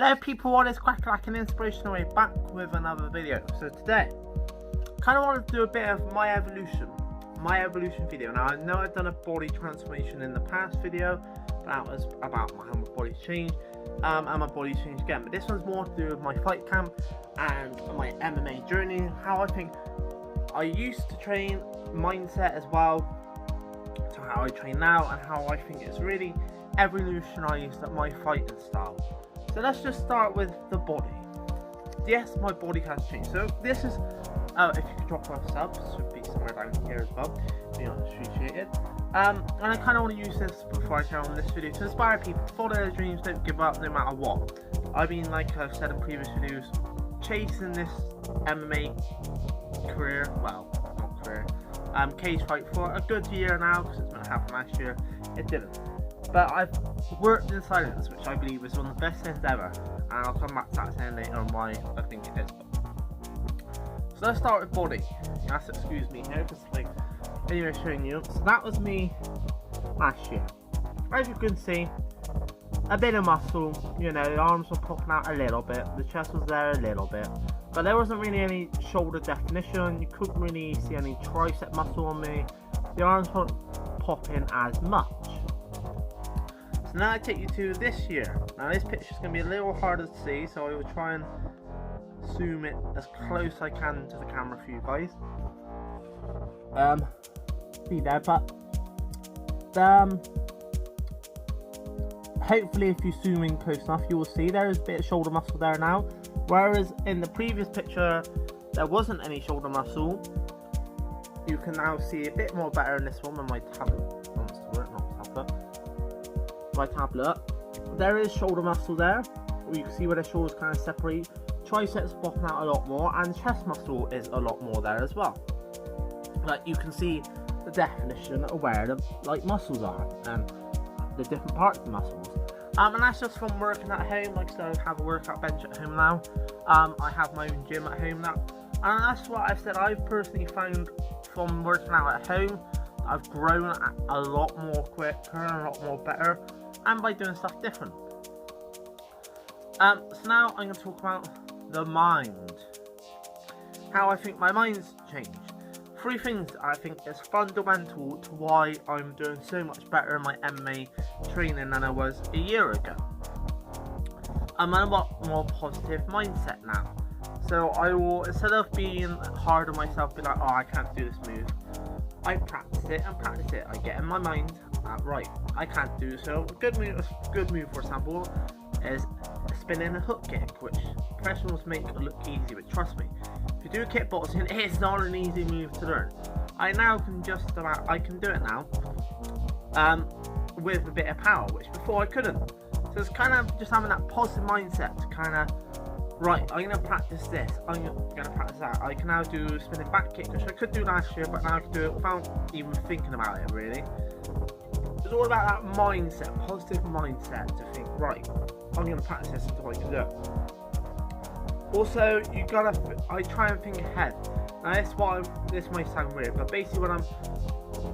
Hello people, what is Quackalackin Inspirational Way back with another video. So today, kind of wanted to do a bit of my evolution video. Now I know I've done a body transformation in the past video, but that was about how my body's changed, and my body's changed again. But this one's more to do with my fight camp and my MMA journey, how I think I used to train, mindset as well, to how I train now, and how I think it's really evolutionized my fighting style. So let's just start with the body. Yes, my body has changed. So this is, if you could drop a sub, should be somewhere down here as well. Be appreciated. And I kind of want to use this before I carry on this video to inspire people, follow their dreams, don't give up no matter what. I've been, like I've said in previous videos, chasing this MMA career, well, not career, cage fight for a good year now, because it's going to happen last year. It didn't. But I've worked in silence, which I believe is one of the best things ever, and I'll come back to that saying later on why I think it is. So let's start with body. You have to excuse me here, because like, anyway, showing you. So that was me last year. As you can see, a bit of muscle, you know, the arms were popping out a little bit, the chest was there a little bit, but there wasn't really any shoulder definition. You couldn't really see any tricep muscle on me. The arms weren't popping as much. So now I take you to this year. Now this picture is going to be a little harder to see, so I will try and zoom it as close as I can to the camera for you guys. See there, but hopefully if you zoom in close enough, you will see there is a bit of shoulder muscle there now. Whereas in the previous picture, there wasn't any shoulder muscle. You can now see a bit more better in this one when my tablet wants to work, not tablet. My tablet, there is shoulder muscle there. You can see where the shoulders kind of separate. Triceps popping out a lot more, and chest muscle is a lot more there as well. Like you can see the definition of where the like muscles are and the different parts of the muscles. And that's just from working at home. Like so, I have a workout bench at home now. I have my own gym at home now, and that's what I've said. I've personally found from working out at home, I've grown a lot more quicker, a lot more better, and by doing stuff different. So now I'm going to talk about the mind. How I think my mind's changed. Three things I think is fundamental to why I'm doing so much better in my MMA training than I was a year ago. I'm in a lot more positive mindset now. So I will, instead of being hard on myself, be like, oh, I can't do this move, I practice it and practice it. I get in my mind, right, I can't do so. A good move, for example, is spinning a hook kick, which professionals make it look easy, but trust me, if you do kickboxing, it's not an easy move to learn. I now can I can do it now, with a bit of power, which before I couldn't. So it's kind of just having that positive mindset to kind of, right, I'm going to practice this, I'm going to practice that. I can now do spinning back kick, which I could do last year, but now I can do it without even thinking about it, really. It's all about that mindset, positive mindset, to think, right, I'm going to practice this until I can do it. Also, I try and think ahead. Now this might sound weird, but basically when I'm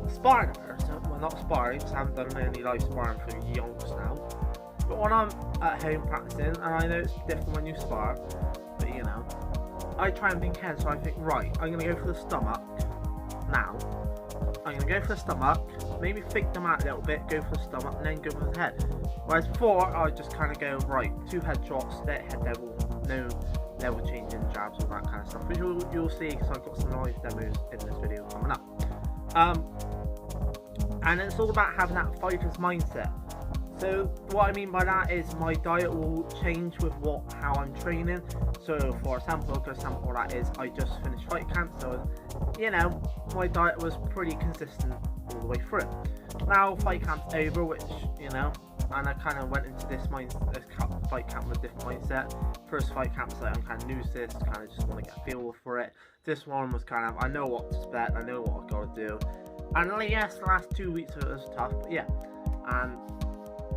sparring at first, well not sparring, because I haven't done any live sparring for yonks now, but when I'm at home practicing, and I know it's different when you spar, but you know, I try and think ahead, so I think, right, I'm going to go for the stomach now. I'm going to go for the stomach, maybe fake them out a little bit, go for the stomach, and then go for the head. Whereas before, I would just kind of go, right, 2 head shots, head level, no level changing jabs, all that kind of stuff, which you'll see, because I've got some live demos in this video coming up. And it's all about having that fighter's mindset. So what I mean by that is my diet will change with how I'm training. So for example, a good example of that is I just finished fight camp, so you know, my diet was pretty consistent all the way through. Now fight camp's over, which you know, and I kind of went into this fight camp with a different mindset. First fight camp, so I'm kind of new to this, kind of just want to get a feel for it. This one was kind of, I know what to expect, I know what I've got to do. And yes, the last 2 weeks it was tough, but yeah, and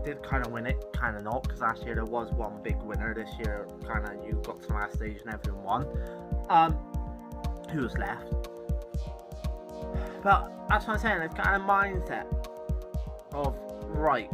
did kind of win it, kind of not, because last year there was one big winner. This year, kind of you got to the last stage and everyone won. Who was left? But that's what I'm saying. It's kind of mindset of right.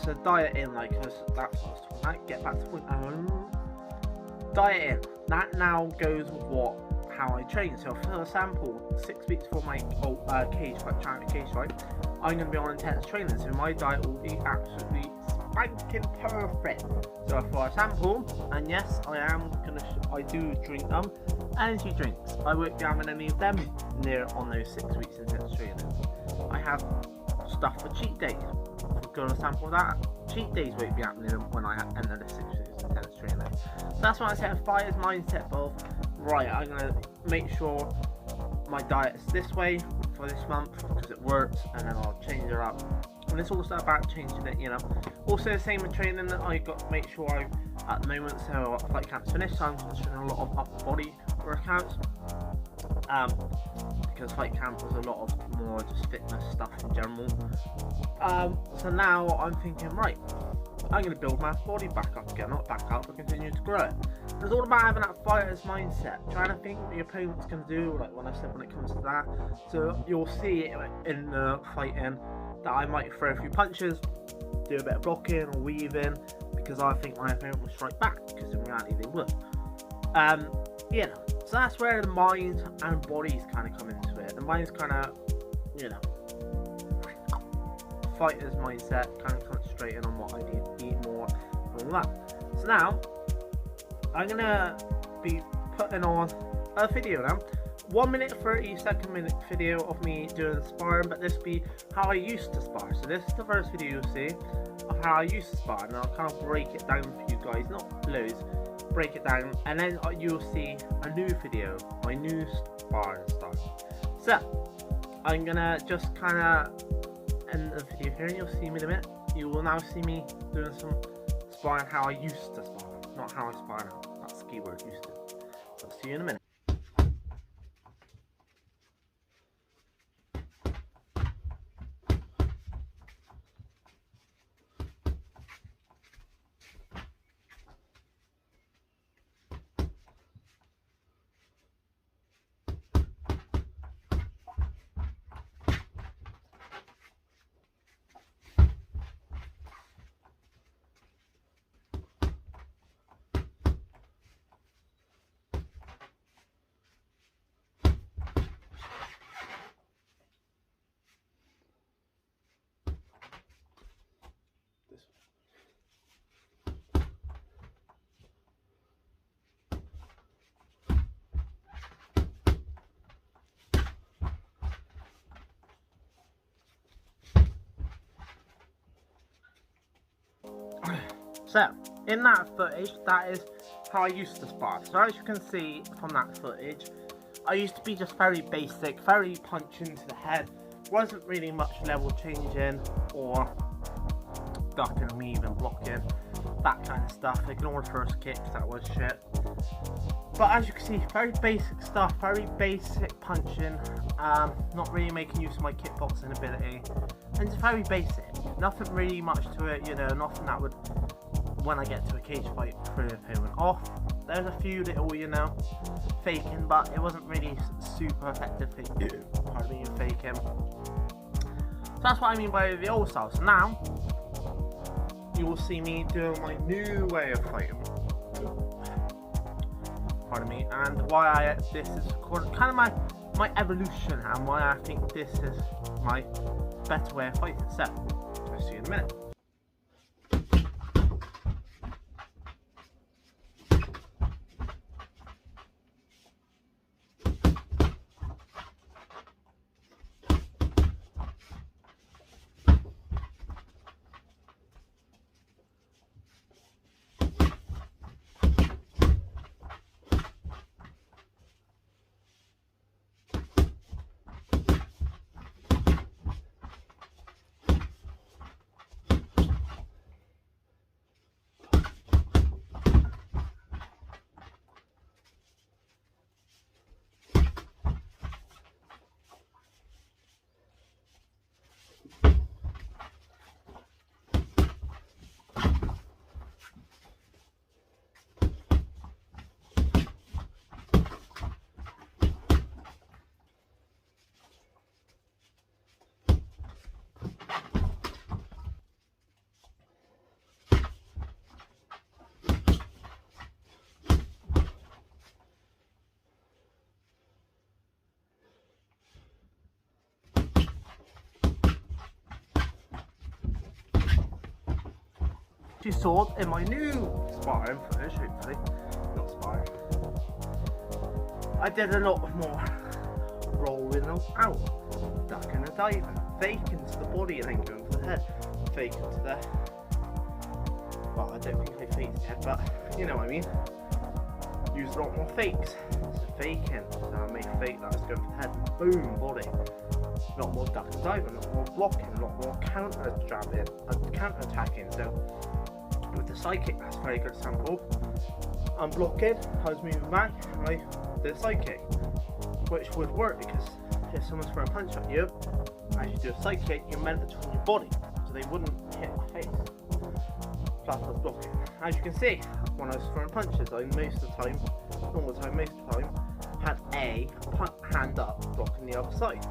to diet in, like, because that's what I was talking about. Get back to the point. Diet in. That now goes with how I train. So for example, 6 weeks for my cage fight, challenge cage fight, I'm going to be on intense training, so my diet will be absolutely spanking perfect. So for example, and yes, I do drink energy drinks. I won't be having any of them near on those 6 weeks intense training. I have stuff for cheat days. For good example of that, cheat days won't be happening when I enter the 6 weeks intense training. So that's why I set a fighter's mindset of, right, I'm going to make sure my diet is this way for this month because it works, and then I'll change it up. And it's also about changing it, you know. Also the same with training, that I got to make sure at the moment, so fight camp's finished, so I'm concentrating a lot of upper body workouts. Because fight camp was a lot of more just fitness stuff in general. So now I'm thinking, right, I'm going to build my body back up again, not back up, but continue to grow it. It's all about having that fighter's mindset, trying to think what your opponent's going to do, like when I said when it comes to that. So you'll see in the fighting that I might throw a few punches, do a bit of blocking or weaving, because I think my opponent will strike back, because in reality they will. You know, so that's where the mind and bodies kind of come into it. The mind's kind of, you know, fighter's mindset, kind of concentrating on what I need to eat more and all that. So now, I'm going to be putting on a video now. 1 minute 30-second video of me doing sparring, but this will be how I used to spar. So this is the first video you'll see of how I used to spar, and I'll kind of break it down for you guys, not loads, break it down, and then you'll see a new video, my new sparring style. So I'm gonna just kind of end the video here, and you'll see me in a minute. You will now see me doing some sparring how I used to spar, not how I spar now. That's the key word, used to. So I'll see you in a minute. So, in that footage, that is how I used to spar. So as you can see from that footage, I used to be just very basic, very punching to the head. Wasn't really much level changing or ducking, weaving, blocking, that kind of stuff. Ignore the first kicks, that was shit. But as you can see, very basic stuff, very basic punching, not really making use of my kickboxing ability, and just very basic. Nothing really much to it, you know, nothing that would, when I get to a cage fight, throw the opponent off. There's a few little, you know, faking, but it wasn't really super effective faking. So that's what I mean by the old style. So now, you will see me doing my new way of fighting. Pardon me, and why this is kind of my evolution, and why I think this is my better way of fighting. So, I'll see you in a minute. you saw in my new sparring footage, hopefully, not sparring, I did a lot more rolling out, ducking and diving, faking to the body and then going for the head, faking to the, well, I don't think I faked the head, but you know what I mean. Use a lot more fakes, so faking, so I made a fake that was going for the head, boom, body. A lot more duck and diving, a lot more blocking, a lot more counter jabbing, counter attacking. So with the psychic, that's a very good example. I'm blocking, I was moving back, and I did a psychic, which would work because if someone's throwing a punch at you, as you do a psychic, you're meant to turn your body, so they wouldn't hit my face. Plus I was blocking. As you can see, when I was throwing punches, I most of the time, not all the time, most of the time, had a hand up blocking the other side.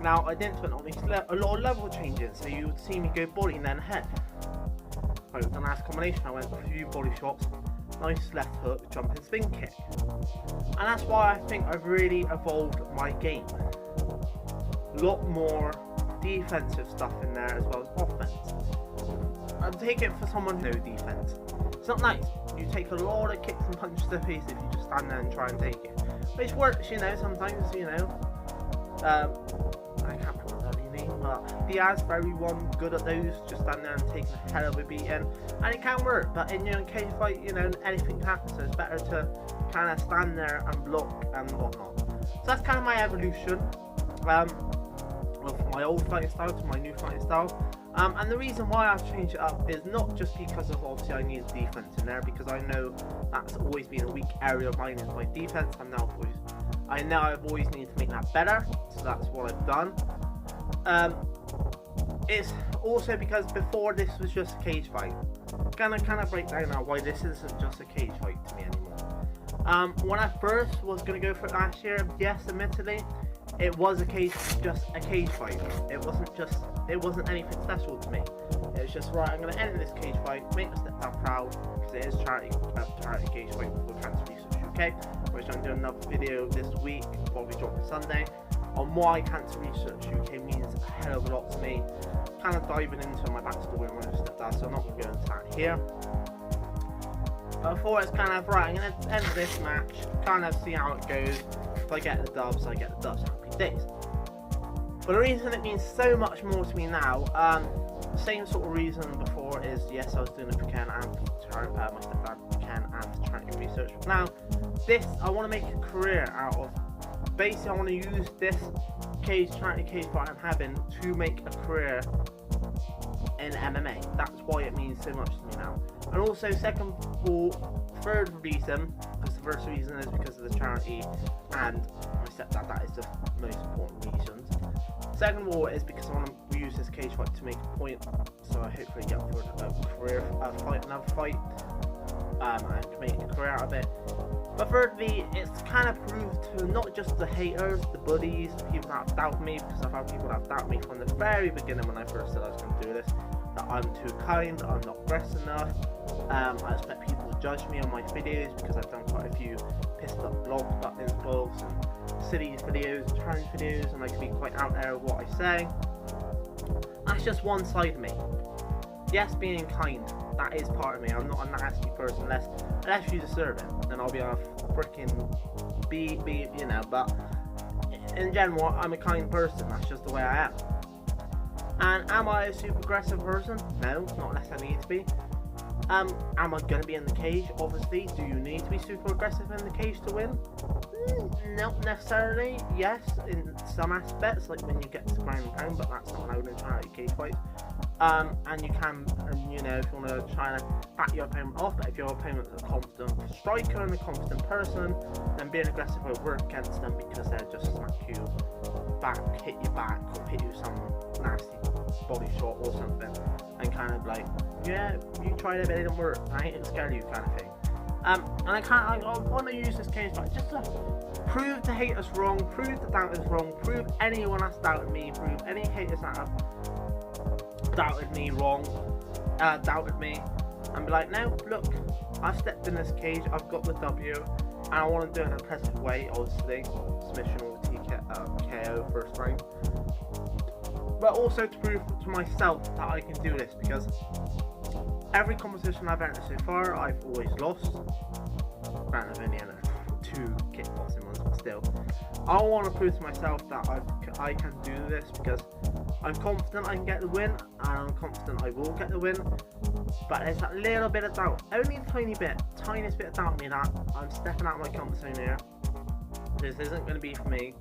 Now I didn't spend on these a lot of level changes, so you would see me go body and then head. Right, with the last combination I went for a few body shots, nice left hook, jumping spin kick. And that's why I think I've really evolved my game. A lot more defensive stuff in there as well as offense. I'd take it for someone who knows defense. It's not nice. You take a lot of kicks and punches to the face if you just stand there and try and take it. Which works, you know, sometimes, you know. I can't remember any name, but Diaz, very good at those, just stand there and take a hell of a beating, and it can work, but in your cage fight, you know, anything can happen, so it's better to kind of stand there and block and whatnot. So that's kind of my evolution, from my old fighting style to my new fighting style, and the reason why I've changed it up is not just because of obviously I need defense in there, because I know that's always been a weak area of mine is my defense. I know I've always needed to make that better, so that's what I've done. It's also because before this was just a cage fight. Gonna kind of break down now why this isn't just a cage fight to me anymore. When I first was gonna go for it last year, yes, admittedly, it was just a cage fight. It wasn't anything special to me. It was just, right, I'm gonna end this cage fight, make my stepdad proud, because it is charity cage fight for Cancer Research UK, which I'm doing another video this week, probably dropping Sunday, on why Cancer Research UK means a hell of a lot to me. Kind of diving into my backstory and my stepdad, so I'm not going to go into that here. But before it's kind of, right, I'm going to end this match, kind of see how it goes. If I get the dubs, I get the dubs, happy days. But the reason it means so much more to me now, same sort of reason before is, yes, I was doing it for Ken and for my stepdad, Ken, and for Charity Research. Now, this, I want to make a career out of. Basically, I want to use this charity cage fight I'm having to make a career in MMA. That's why it means so much to me now. And also, third reason, because the first reason is because of the charity and my stepdad, that is the most important reasons. Second of all is because I want to use this cage fight to make a point, so I hopefully get for a career, another fight, and make a career out of it. But thirdly, it's kind of proved to not just the haters, the buddies, the people that have doubted me, because I've had people that have doubted me from the very beginning when I first said I was going to do this, that I'm too kind, I'm not aggressive enough. I expect people to judge me on my videos because I've done quite a few pissed up blogs about installs and silly videos and challenge videos, and I can be quite out there with what I say. That's just one side of me. Yes, being kind, that is part of me. I'm not a nasty person unless you deserve it. Then I'll be a freaking you know, but in general, I'm a kind person. That's just the way I am. And am I a super aggressive person? No, not unless I need to be. Am I going to be in the cage? Obviously. Do you need to be super aggressive in the cage to win? Not necessarily. Yes, in some aspects, like when you get to ground and pound, but that's not allowed in charity cage fights. And you can, you know, if you want to try and back your opponent off, but if your opponent's a confident striker and a confident person, then being aggressive will work against them because they'll just smack you back, hit you back, or hit you some nasty body shot or something, and kind of like, yeah, you tried it but it didn't work, I ain't gonna scare you kind of thing. And I want to use this cage fight just to prove the haters wrong, prove the doubters wrong, prove anyone that's doubted me, prove any haters that have doubted me wrong, doubted me, and be like, no, look, I've stepped in this cage, I've got the W, and I want to do it in an impressive way, obviously, submission or KO first round, but also to prove to myself that I can do this, because every competition I've entered so far, I've always lost. Granted, I've only entered 2 kickboxing ones, but still. I want to prove to myself that I can do this, because I'm confident I can get the win, and I'm confident I will get the win. But there's that little bit of doubt, only a tiniest bit of doubt in me that I'm stepping out of my comfort zone here. This isn't going to be for me.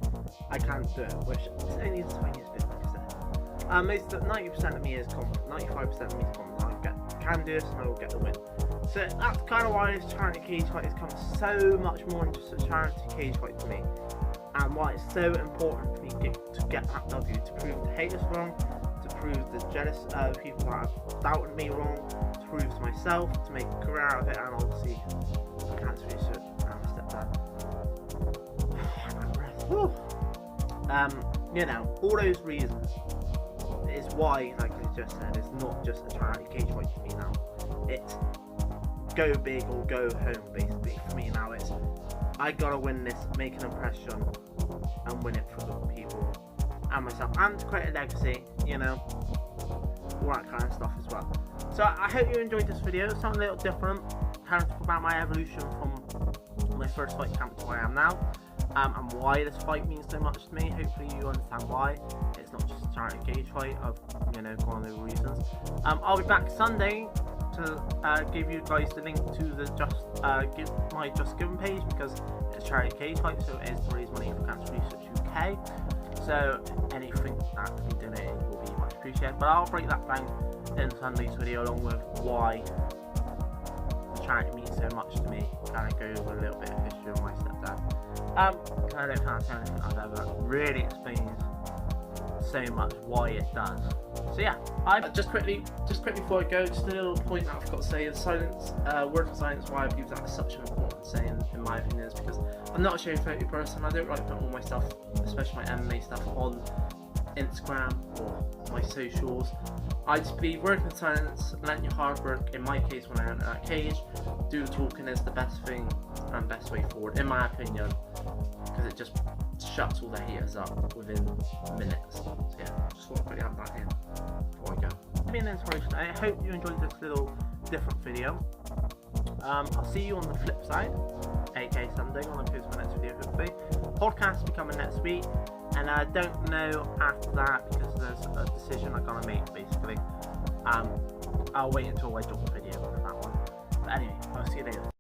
I can't do it, which is only the tiniest bit, like I said. Most of 90% of me is confident, 95% of me is confident. I can do this and I will get the win. So that's kind of why this charity cage fight has come so much more into a charity cage fight for me, and why it's so important for me to get that W, to prove the haters wrong, to prove the jealous people that have doubted me wrong, to prove to myself, to make a career out of it, and obviously I can't really should my stepdad. You know, all those reasons is why, like I just said, it's not just a charity cage fight for me now. It's go big or go home, basically. For me now, it's I gotta win this, make an impression, and win it for the people and myself, and to create a legacy, you know, all that kind of stuff as well. So I hope you enjoyed this video. Something a little different, kind of talk about my evolution from my first fight camp to where I am now. And why this fight means so much to me. Hopefully you understand why. It's not just a charity cage fight. I've, you know, gone on the reasons. I'll be back Sunday to give you guys the link to the my Just Giving page, because it's a charity cage fight, so it is to raise money for Cancer Research UK. So anything that can be donated will be much appreciated. But I'll break that down in Sunday's video, along with why the charity means so much to me. Kind of go over a little bit of history of my stepdad. I don't think that's anything I've ever really explained so much why it does. So yeah, just quickly before I go, just a little point that I forgot to say: the silence, word for silence. Why I believe that is such an important saying, in my opinion, is because I'm not a show photo person. I don't like putting all my stuff, especially my MMA stuff, on Instagram or my socials. I just believe working in silence, letting your hard work, in my case when I enter that cage, do the talking is the best thing and best way forward, in my opinion, because it just shuts all the haters up within minutes. So yeah, just want to quickly have that in before I go. It's been an inspiration. I hope you enjoyed this little different video. I'll see you on the flip side, aka Sunday, when I post my next video, hopefully. Podcast will be coming next week, and I don't know after that, because there's a decision I'm gonna make, basically. I'll wait until I drop the video for that one. But anyway, I'll see you later.